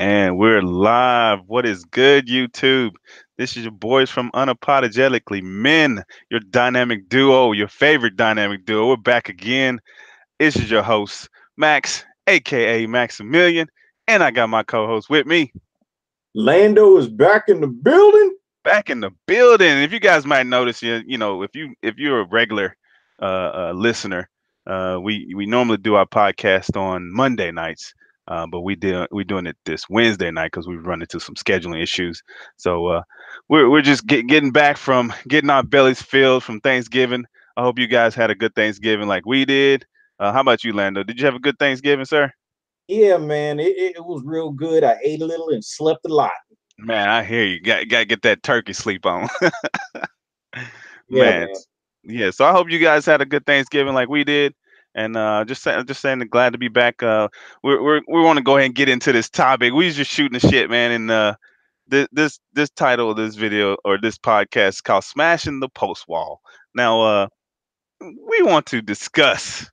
And we're live. What is good, YouTube? This is your boys from Unapologetically Men, your dynamic duo, your favorite dynamic duo. We're back again. This is your host, Max, aka Maximilian, and I got my co-host with me. Lando is back in the building. Back in the building. If you guys might notice, if you're a regular listener, we normally do our podcast on Monday nights, but we're doing it this Wednesday night because we've run into some scheduling issues. So we're just getting back from getting our bellies filled from Thanksgiving. I hope you guys had a good Thanksgiving like we did. How about you, Lando? Did you have a good Thanksgiving, sir? Yeah, man, it was real good. I ate a little and slept a lot. Man, I hear you. Got to get that turkey sleep on. Yeah, Man, man. yeah. So I hope you guys had a good Thanksgiving like we did, and just saying, glad to be back. We want to go ahead and get into this topic. We was just shooting the shit, man, and this title of this video or this podcast is called "Smashing the Post Wall." Now, we want to discuss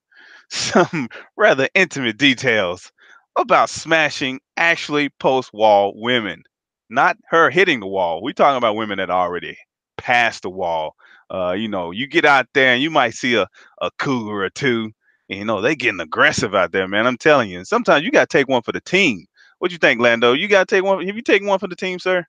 some rather intimate details about smashing actually post wall women, not her hitting the wall. We're talking about women that already passed the wall. You get out there and you might see a cougar or two, and they getting aggressive out there, man. I'm telling you. And sometimes you gotta take one for the team. What you think, Lando? You gotta take one. Have you taken one for the team, sir?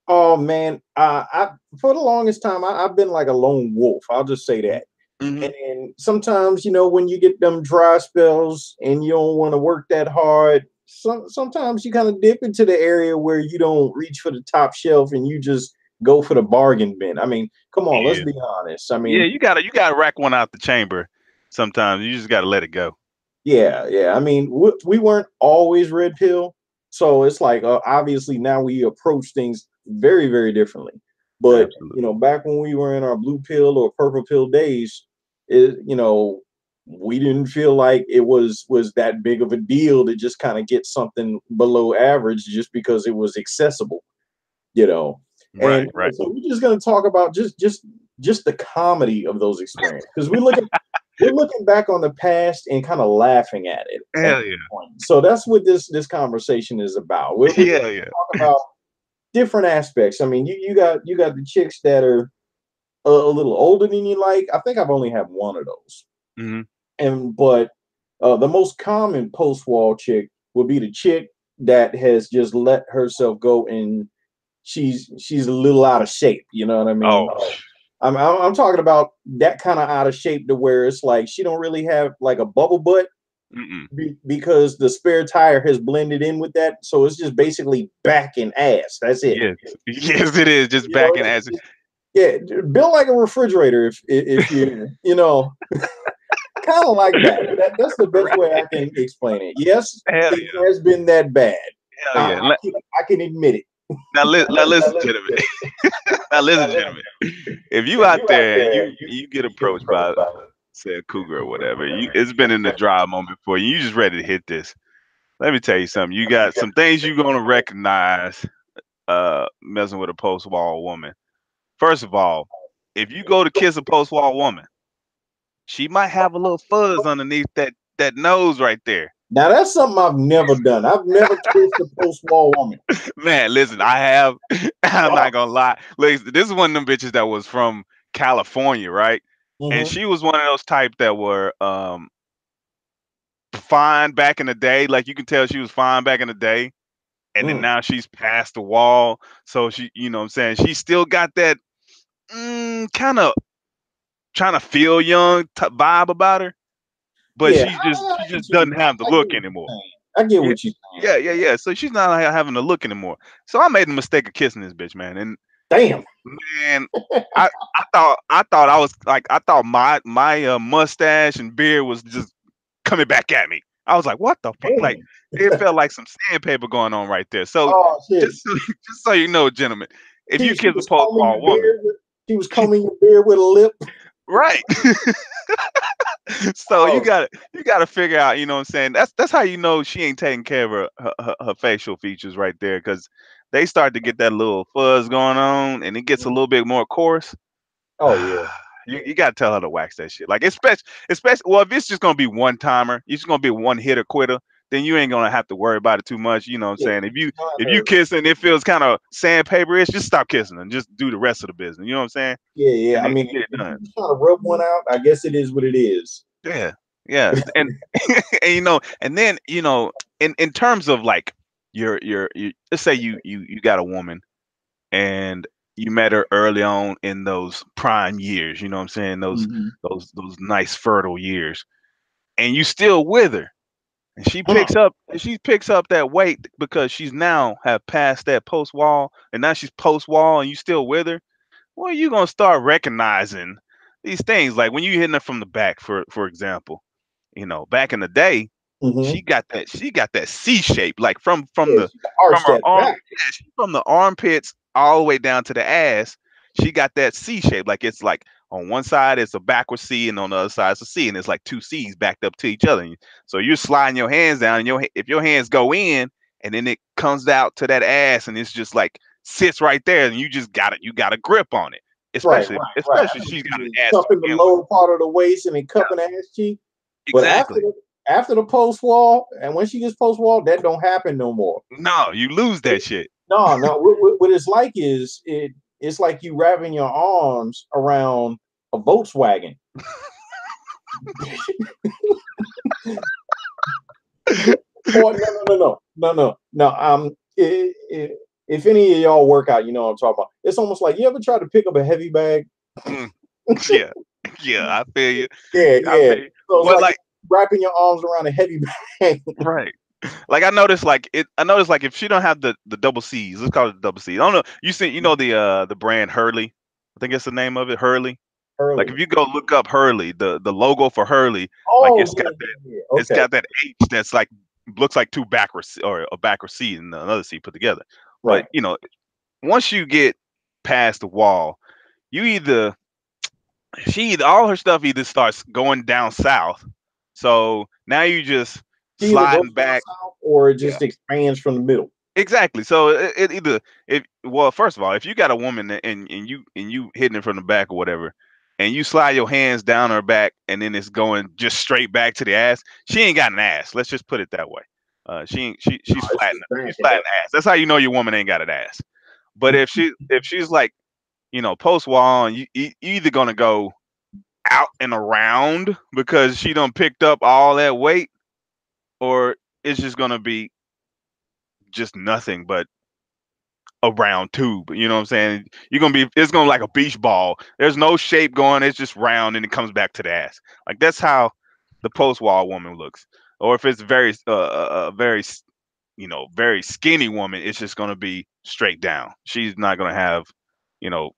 Oh man, I for the longest time I've been like a lone wolf. I'll just say that. Mm-hmm. And sometimes, when you get them dry spells and you don't want to work that hard, sometimes you kind of dip into the area where you don't reach for the top shelf and you just go for the bargain bin. I mean, come on, let's Yeah, be honest. I yeah. mean, You gotta rack one out the chamber. Sometimes you just gotta let it go. yeah, yeah. I mean, we weren't always red pill, so it's like obviously now we approach things very, very differently. But Absolutely. back when we were in our blue pill or purple pill days, it we didn't feel like it was that big of a deal to just kind of get something below average just because it was accessible, you know. Right, And right. so we're just going to talk about just the comedy of those experiences because we're looking back on the past and kind of laughing at it at Hell this yeah. point. So that's what this conversation is about. We're just Yeah, yeah. talk about different aspects. I mean, you got the chicks that are a little older than you like. I think I've only had one of those, Hmm. but the most common post wall chick would be the chick that has just let herself go and she's a little out of shape. You know what I mean? Oh, I'm talking about that kind of out of shape to where it's like she don't really have like a bubble butt mm-mm. because the spare tire has blended in with that. So it's just basically back and ass. That's it. Yes, yes, it is just You know, back in as yeah, built like a refrigerator. If kind of like that. That's the best way right. I can explain it. Yes, Hell it yeah, has been that bad. hell yeah. I can admit it. Now listen, gentlemen. Now listen, gentlemen. If you out there and you get approached by say a cougar or whatever, it's been in the dry moment for you. You just ready to hit this. Let me tell you something. You got some things you're gonna recognize messing with a post wall woman. First of all, if you go to kiss a post wall woman, she might have a little fuzz underneath that nose right there. Now that's something I've never done. I've never kissed a post wall woman. Man, listen, I have. I'm not gonna lie. Look, this is one of them bitches that was from California, right? And Hmm. she was one of those type that were fine back in the day. Like you can tell she was fine back in the day, and then Mm. now she's past the wall. So she, what I'm saying, she still got that kind of trying to feel young vibe about her, but Yeah, she just doesn't have the I get look what you're anymore. saying. I get Yeah, what you're saying. yeah, yeah, yeah. So she's not having the look anymore. So I made the mistake of kissing this bitch, man. And Damn. man, I thought I was like I thought my mustache and beard was just coming back at me. I was like, what the fuck? Like Damn. it felt like some sandpaper going on right there. So Oh shit. just so you know, gentlemen, if you She kiss a was post combing wall your woman, beard. She was combing your beard with a lip. right? So Oh, you gotta figure out, you know what I'm saying? That's how you know she ain't taking care of her facial features right there, because they start to get that little fuzz going on and it gets a little bit more coarse. oh yeah. You gotta tell her to wax that shit. Like especially well, if it's just gonna be one timer, it's just gonna be one hitter quitter, then you ain't gonna have to worry about it too much. You know what I'm Yeah, saying? you don't have If you to. kiss and it feels kind of sandpaper-ish, just stop kissing and just do the rest of the business. You know what I'm saying? Yeah, yeah. And I then mean, get it if done. you're just trying to rub one out, I guess it is what it is. Yeah, yeah, and and and then in terms of like your let's say you got a woman and you met her early on in those prime years. You know what I'm saying? Hmm. Those nice fertile years, and you still with her. And she picks up that weight because she's now have passed that post wall, and now she's post wall, and you still with her. Well, you gonna start recognizing these things, like when you hitting her from the back, for example. Back in the day, Hmm. she got that C shape, like from Yeah, the she can from arch her that arm, back. yeah, from the armpits all the way down to the ass. She got that C shape, like it's like on one side it's a backward C, and on the other side it's a C, and it's like two C's backed up to each other. So you're sliding your hands down, and if your hands go in, and then it comes out to that ass, and it's just like sits right there, and you got a grip on it, Right, especially right, right. especially I if mean, she's she got was an ass to cupping the begin with. lower part of the waist and then Yeah, cupping the ass cheek. But exactly. after the post wall, and when she gets post wall, that don't happen no more. No, you lose that shit. No, no. What it's like is it's like you wrapping your arms around a Volkswagen. Or no. If any of y'all work out, you know what I'm talking about. It's almost like you ever try to pick up a heavy bag. Mm, yeah, yeah, I feel you. Yeah, I yeah. feel you. So it's But like like, wrapping your arms around a heavy bag. right. Like I noticed, I noticed like if she don't have the double C's, let's call it the double C's. I don't know. The brand Hurley. I think it's the name of it, Hurley. Like if Early. you go look up Hurley, the logo for Hurley, like Oh yeah, yeah, yeah. it's Okay. got that H that's like looks like two backwards or a backward C and another C put together. But Right. once you get past the wall, you either all her stuff either starts going down south. So now you just She either goes sliding down back. south or it Yeah, just expands from the middle. exactly. So it either if well, first of all, if you got a woman and you hitting it from the back or whatever, and you slide your hands down her back and then it's going just straight back to the ass, she ain't got an ass. Let's just put it that way. She ain't, No, she's it's flattened. just back She's and flattened ass. That's how you know your woman ain't got an ass. But if she's like post wall, and you either gonna go out and around because she done picked up all that weight, or it's just gonna be just nothing but a round tube. You know what I'm saying? It's gonna like a beach ball. There's no shape going. It's just round and it comes back to the ass. Like that's how the post wall woman looks. Or if it's very skinny woman, it's just gonna be straight down. She's not gonna have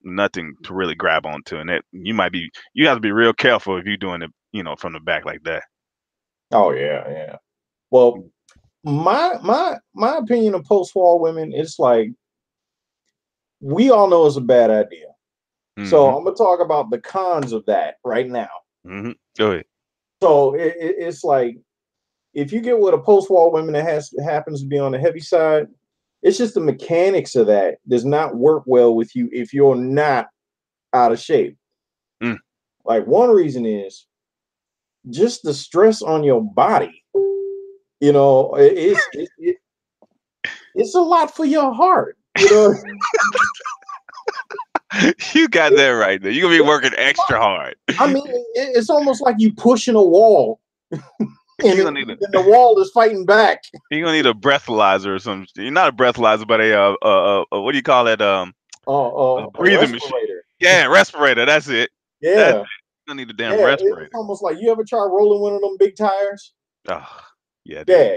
nothing to really grab onto, and that you have to be real careful if you're doing it from the back like that. oh yeah, yeah. Well, my opinion of post war women, it's like we all know it's a bad idea. So Mm-hmm. I'm gonna talk about the cons of that right now. Mm-hmm. Go ahead. So it's like if you get with a post war woman that happens to be on the heavy side, it's just the mechanics of that does not work well with you if you're not out of shape. Mm. Like one reason is just the stress on your body. You know, it's a lot for your heart. You know, You got that right there. You're gonna be working extra hard. I mean, it's almost like you pushing a wall, and, You're it, gonna need a and the wall is fighting back. you're gonna need a breathalyzer or something. You're not a breathalyzer, but what do you call that? A A breathing machine. respirator. Yeah, respirator. That's it. That's it. Yeah, You're gonna need a damn yeah. It's respirator. almost like you ever try rolling one of them big tires. Oh, yeah, dude. Yeah,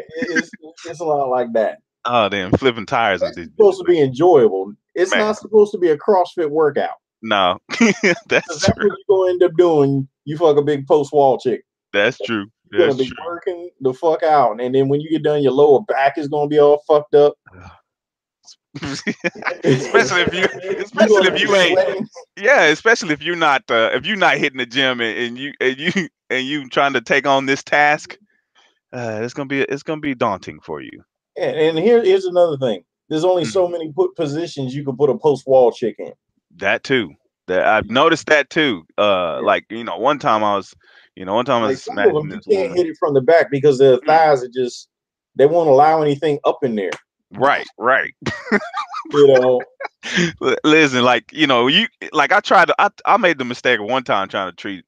it's a lot like that. Oh, damn, flipping tires with It's these supposed bitches, to man. be enjoyable. It's Man, not supposed to be a CrossFit workout no, because that's that's true. what you're gonna end up doing. You fuck a big post wall chick. That's true. You're gonna That's be true. working the fuck out, and then when you get done, your lower back is gonna be all fucked up. especially if you, You're especially gonna if be you ain't, sweating. yeah, especially if you're not hitting the gym and you trying to take on this task, it's gonna be daunting for you. And here's another thing. There's only Mm. so many positions you can put a post wall chick in. That too. That I've noticed that too. Yeah. Like one time I was Like some of smacking them, you this can't woman. hit it from the back because their Mm. thighs are just. They won't allow anything up in there. Right, right. You know. Listen, like you like I made the mistake of one time trying to treat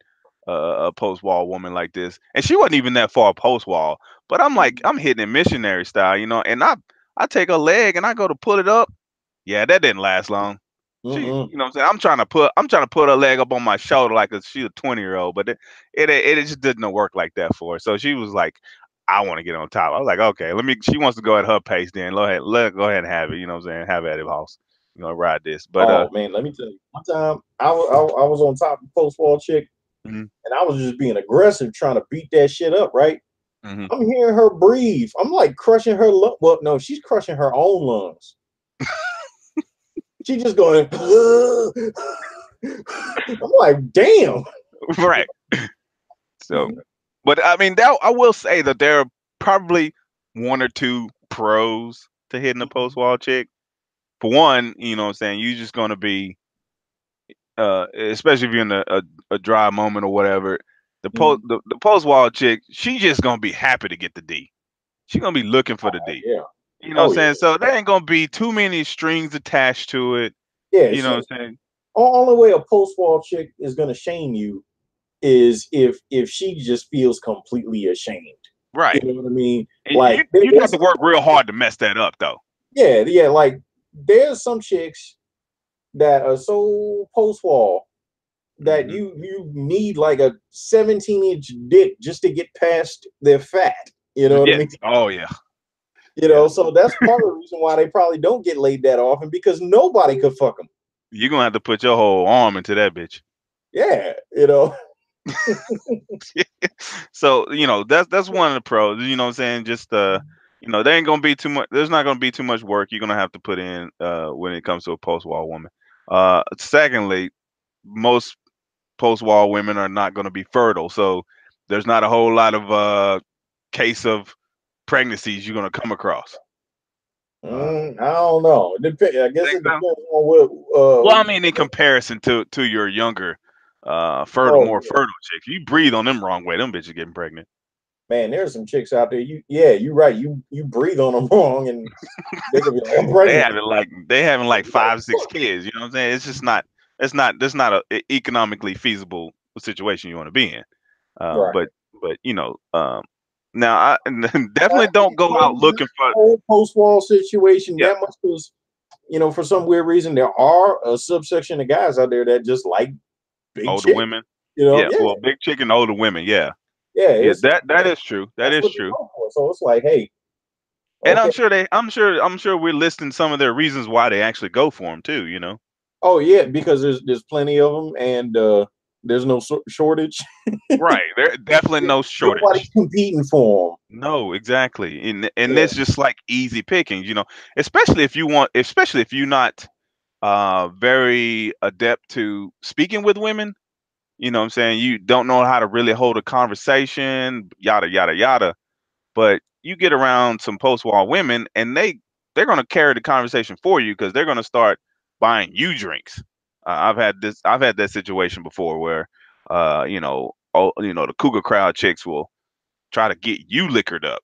a post wall woman like this, and she wasn't even that far post wall. But I'm like I'm hitting it missionary style, and I take a leg and I go to pull it up. Yeah, that didn't last long. She, Mm-mm. what I'm saying, I'm trying to put her leg up on my shoulder like she's a 20-year-old, but it just didn't work like that for her. So she was like, I want to get on top. I was like, okay, let me. She wants to go at her pace. Then let her go ahead and have it. You know what I'm saying? Have at it, house. Ride this. But Oh man, let me tell you. One time, I was on top of post wall chick, mhm, and I was just being aggressive, trying to beat that shit up. Right? mhm. I'm hearing her breathe. I'm like crushing her lung. Well, no, she's crushing her own lungs. She just going. I'm like, damn. Right. So, but I mean, that I will say that there are probably one or two pros to hitting a post wall chick. For one, what I'm saying, you're just gonna be especially if you're in a dry moment or whatever, Mhm. the post wall chick, she just gonna be happy to get the D. She gonna be looking for the D. Yeah. You know what I'm Oh yeah. saying? So there ain't gonna be too many strings attached to it. Yeah. You know She what I'm saying? only way a post wall chick is gonna shame you is if she just feels completely ashamed. You Right. know what I mean? And Like you'd have there's to work real hard to mess that up though. yeah, like there's some chicks that are so post wall that Hmm. you need like a 17-inch dick just to get past their fat. You know what I Yeah. mean? Oh yeah. You Yeah. know, so that's part of the reason why they probably don't get laid that often because nobody could fuck them. You're gonna have to put your whole arm into that bitch. Yeah, you know. So, that's one of the pros, what I'm saying? Just there ain't gonna be too much there's not gonna be too much work you're gonna have to put in when it comes to a post wall woman. Secondly, most post wall women are not gonna be fertile. So there's not a whole lot of case of pregnancies you're gonna come across. Uh I don't know. I you guess think it so? depends on what. Well, I mean in comparison to your younger Oh more yeah, fertile chicks. You breathe on them wrong way, them bitches getting pregnant. man. There's some chicks out there. You're right. You breathe on them wrong, and they could be like, I'm pregnant. They having like Like, 5, 6 kids. You know what I'm saying? It's just not. It's not. That's not a economically feasible situation you want to be in. Uh, right. but but now I definitely don't go out looking for Whole post wall situation. yeah That much was, for some weird reason, there are a subsection of guys out there that just like big older chick. women. Yeah, Yeah, well, big chicken, older women. Yeah, yeah. yeah. It's That is true. That that's is what they true. go for. So it's like, hey, And okay. I'm sure we're listing some of their reasons why they actually go for them too. Oh yeah, because there's plenty of them, and there's no shortage. Right. There definitely no Nobody's shortage. competing for No, exactly. And them. it's just like easy pickings, especially if you're not very adept to speaking with women, what I'm saying? You don't know how to really hold a conversation, yada yada yada. But you get around some post-war women and they're gonna carry the conversation for you because they're gonna start buying you drinks. I've had that situation before where the cougar crowd chicks will try to get you liquored up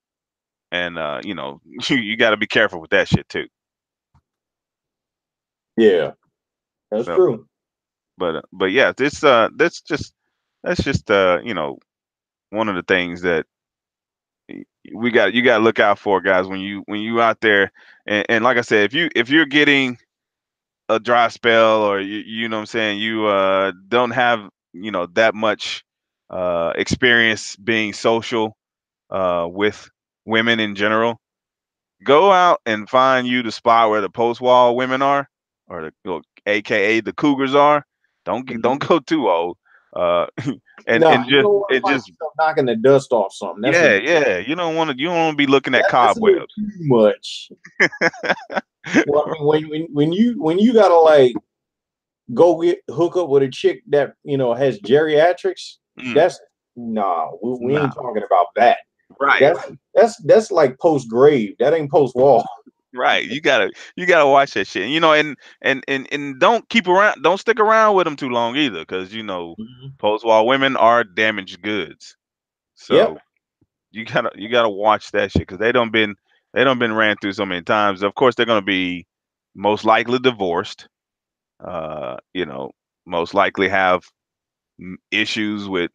and you got to be careful with that shit too. Yeah, that's So, true. but yeah, that's just one of the things that you got to look out for, guys, when you out there, and like I said, if you're getting a dry spell or you know what I'm saying, you don't have that much experience being social with women in general. Go out and find you the spot where the post wall women are, or AKA the cougars are. Don't Mhm. go too old. Uh, No, and you don't want to and find just yourself knocking the dust off something. yeah. You don't want to be looking at That's a little cobwebs. too much. Well, I mean, when you gotta like go get hook up with a chick that has geriatrics, Mm, that's nah. We nah, ain't talking about that. right, That's like post grave. That ain't post wall. right. You gotta watch that shit. And don't stick around with them too long either, because Mhm. post wall women are damaged goods. Yep. So you gotta watch that shit because they don't been ran through so many times. Of course, they're gonna be most likely divorced. You know, most likely have issues with,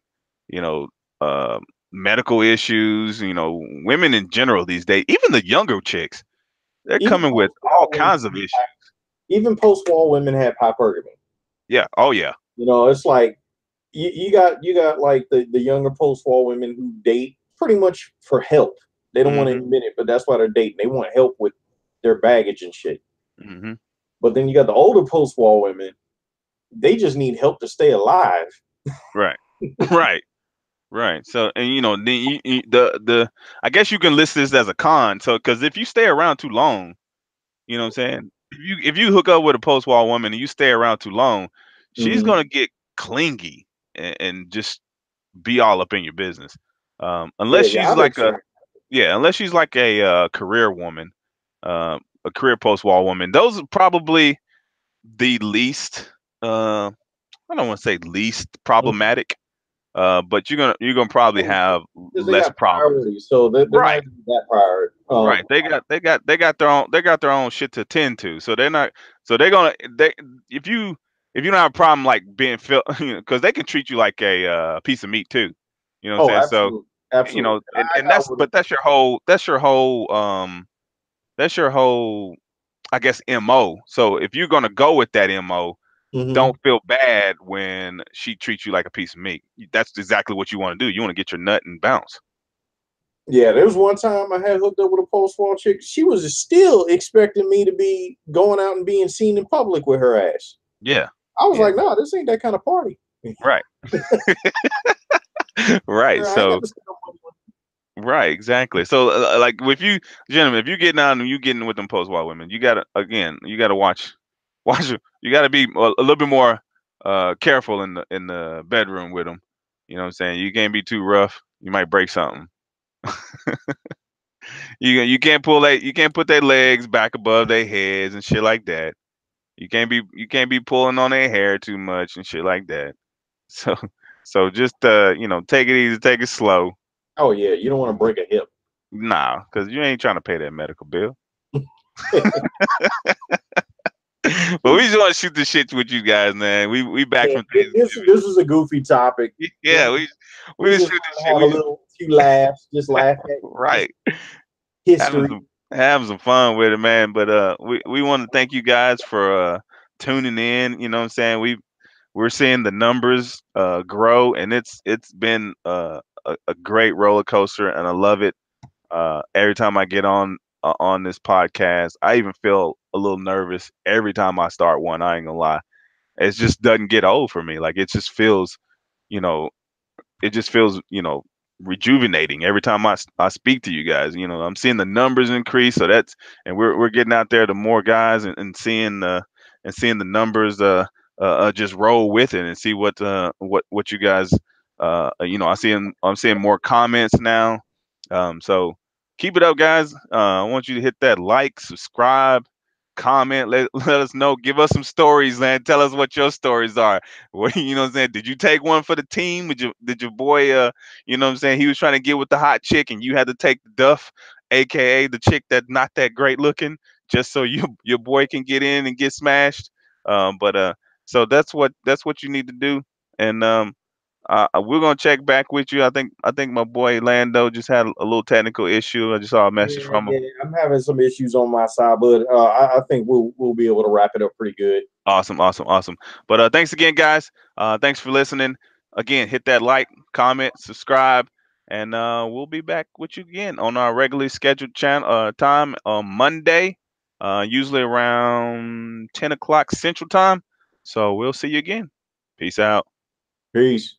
you know, uh, medical issues. You know, women in general these days, even the younger chicks, they're Even coming with post all war women, kinds of issues. even post war women have hypergamy. Yeah. Oh yeah. It's like you got like the younger post war women who date pretty much for help. They don't want to Hmm. admit it, but that's why they're dating. They want help with their baggage and shit. Hmm. But then you got the older post war women. They just need help to stay alive. Right. Right. Right. So, and the I guess you can list this as a con. So, because if you stay around too long, you know what I'm saying? If you hook up with a post-war woman and you stay around too long, she's Hmm. gonna get clingy and just be all up in your business. Unless Yeah, yeah, she's I've like a experienced. yeah, unless she's like a career woman, a career post-war woman. Those are probably the least. I don't want to say least problematic. But you're gonna probably have Because they less got problems. priorities, so they're not Right. even that prior. Right. They got their own shit to tend to. So they're not so they're gonna they if you don't have a problem like being felt because they can treat you like a piece of meat too. You know what I'm Oh, saying? So, absolutely, absolutely. and I that's would. but that's your whole I guess MO. So if you're gonna go with that MO, Hmm. don't feel bad when she treats you like a piece of meat. That's exactly what you want to do. You want to get your nut and bounce. Yeah, there was one time I had hooked up with a post-war chick. She was still expecting me to be going out and being seen in public with her ass. Yeah. I was Yeah. like, no, this ain't that kind of party. Right. Right. I ain't got So to spend no money right, exactly. So like with you gentlemen, if you getting out and you getting with them post war women, you gotta watch you gotta be a little bit more careful in the bedroom with them. You know what I'm saying? You can't be too rough. You might break something. You can't put their legs back above their heads and shit like that. You can't be pulling on their hair too much and shit like that. So so just take it easy, take it slow. oh yeah, you don't want to break a hip. Nah, because you ain't trying to pay that medical bill. But we just want to shoot the shit with you guys, man. We back Yeah, from this was a goofy topic. Thanksgiving. We Yeah, we we just just shoot want the to shit. have a little few laughs, just laugh at just Right, having history. some fun with it, man. But we want to thank you guys for tuning in. You know what I'm saying? We're seeing the numbers grow, and it's been a great roller coaster, and I love it. Every time I get on this podcast, I even feel a little nervous every time I start one. I ain't gonna lie. It just doesn't get old for me. Like you know, it just feels rejuvenating every time I speak to you guys. I'm seeing the numbers increase, so and we're getting out there to more guys and seeing the numbers just roll with it and see what you guys I'm seeing more comments now. So keep it up, guys. I want you to hit that like, subscribe, comment, let us know, give us some stories, man. Tell us what your stories are. What you know what I'm saying? Did you take one for the team? Did your boy you know what I'm saying, he was trying to get with the hot chick and you had to take the duff, aka the chick that not that great looking, just so your boy can get in and get smashed. But so that's what you need to do. And we're gonna check back with you. I think my boy Lando just had a little technical issue. I just saw a message Yeah, from him. yeah, I'm having some issues on my side, but I think we'll be able to wrap it up pretty good. Awesome, awesome, awesome. But thanks again, guys. Thanks for listening. Again, hit that like, comment, subscribe, and we'll be back with you again on our regularly scheduled channel time on Monday, usually around 10 o'clock Central Time. So we'll see you again. Peace out. Peace.